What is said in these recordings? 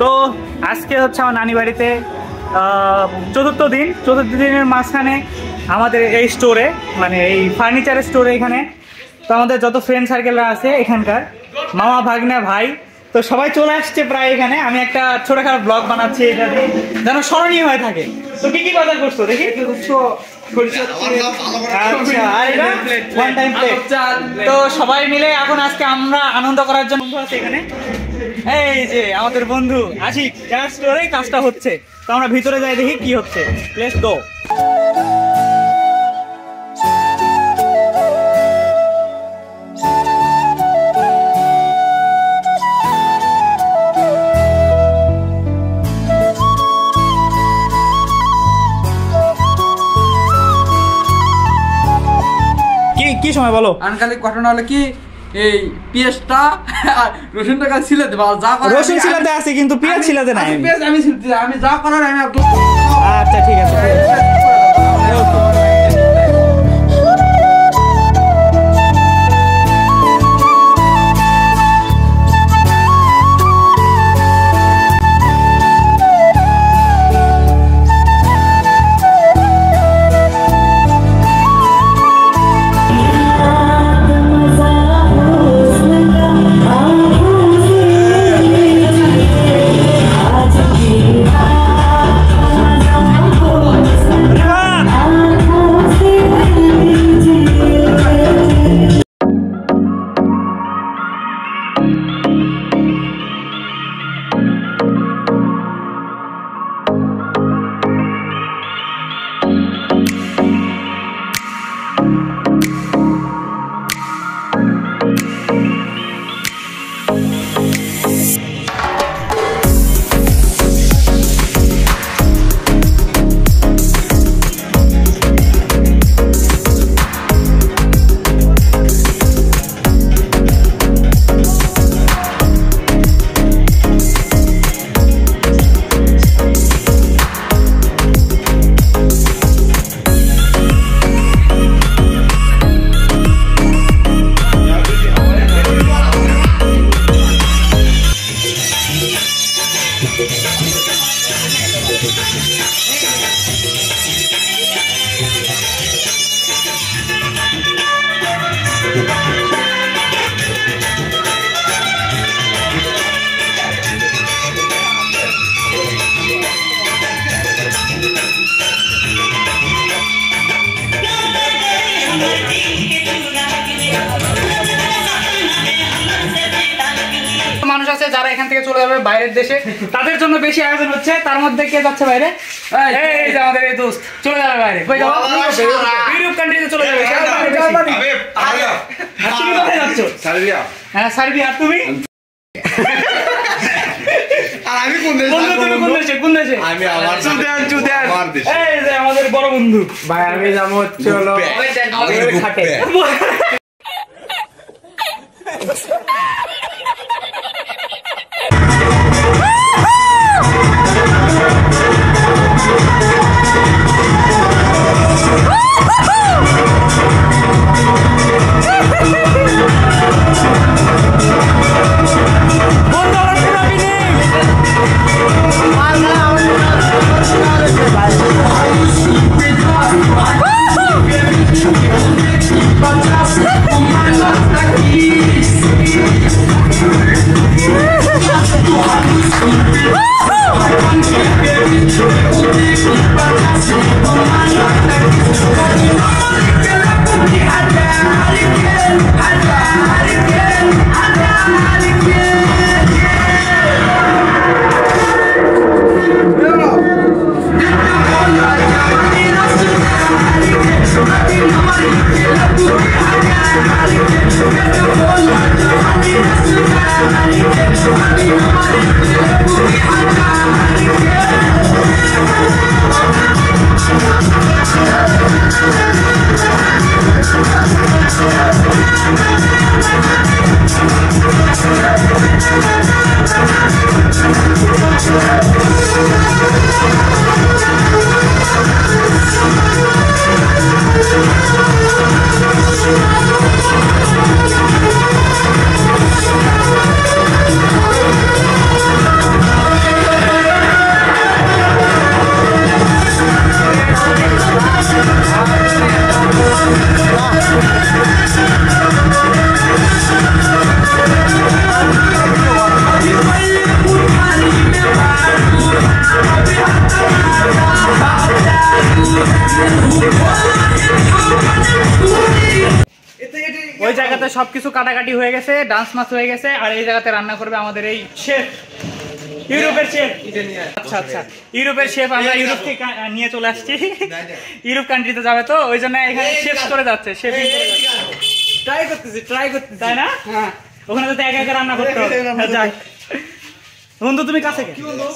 তো আজকে হচ্ছে আমার নানি বাড়িতে চতুর্থ দিনের মাঝখানে আমাদের এই স্টোরে, মানে এই ফার্নিচারের স্টোরে এখানে তো আমাদের যত ফ্রেন্ড সার্কেলরা আছে এখানকার মামা ভাগ্না ভাই তো সবাই চলে আসছে প্রায় এখানে। আমি একটা ছোটখাটো ব্লগ বানাচ্ছি এটা যেন স্মরণীয় হয়ে থাকে। তো কি কি বাজার করছো দেখি? তো সবাই মিলে এখন আজকে আমরা আনন্দ করার জন্য বন্ধু আছে এখানে। এই যে আমাদের বন্ধু আশিক, যার স্টোরে কাজটা হচ্ছে। তো আমরা ভিতরে যাই দেখি কি হচ্ছে। Let's go. কি সময় বলো? আনকালিক ঘটনা হলো কি, এই পেঁয়াজটা রসুনটা কাছে ছিলাতে যা করে রসুন ছিলাতে আছে কিন্তু পেঁয়াজ ছিলাতে নাই। পেঁয়াজ আমি ছিলতে, আমি যা করার আমি আচ্ছা ঠিক আছে। মানুষ আছে যারা এখান থেকে চলে যাবে বাইরের দেশে, তাদের জন্য বেশি আয়োজন হচ্ছে। তার মধ্যে কে যাচ্ছে বাইরে? এই যে আমাদের এই দোস্ত চলে যাবে বাইরে। কই যাবো? ইউরোপ কান্ট্রিতে চলে যাবে। তুমি কোথায় যাচ্ছ? সার্বিয়া। হ্যাঁ সার্বিয়া। আর তুমি? আর আমি কোন দেশে? তুমি কোন দেশে? কোন দেশে? আমি আমার সুদান। এই যে আমাদের বড় বন্ধু ভাই, আমি যাবো হচ্ছে হলো ঘাটে। Yeah. ওই জায়গাতে সবকিছু কাটাকাটি হয়ে গেছে, ডান্স মাছ হয়ে গেছে, আর এই জায়গাতে রান্না করবে আমাদের এই শেফ, ইউরোপের শেফ। আচ্ছা আচ্ছা, ইউরোপের শেফ আমরা ইউরোপ থেকে নিয়ে চলে আসছি, ইউরোপ কান্ট্রিতে যাবে তো ওই জন্য এখানে শেফ করে যাচ্ছে, শেফিং ট্রাই করতেছি তাই না? হ্যাঁ, ওখানে তো একা একা রান্না করতে হবে। যাই বন্ধু, তুমি কাছে কি বলবো?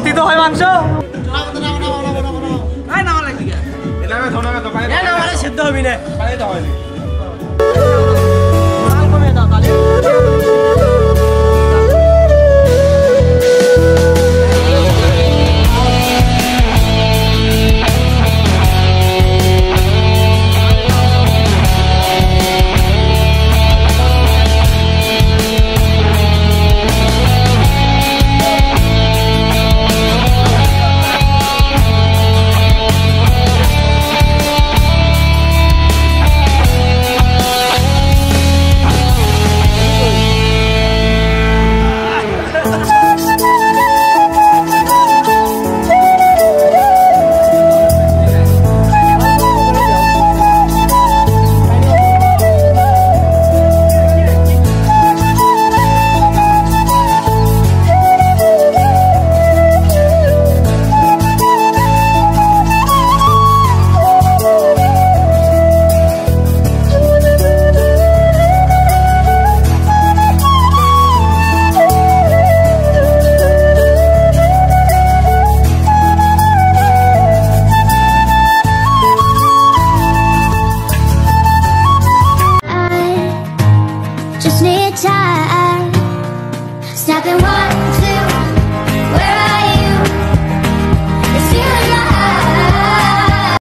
তিতো হয় মাংস। সিদ্ধ হবি না।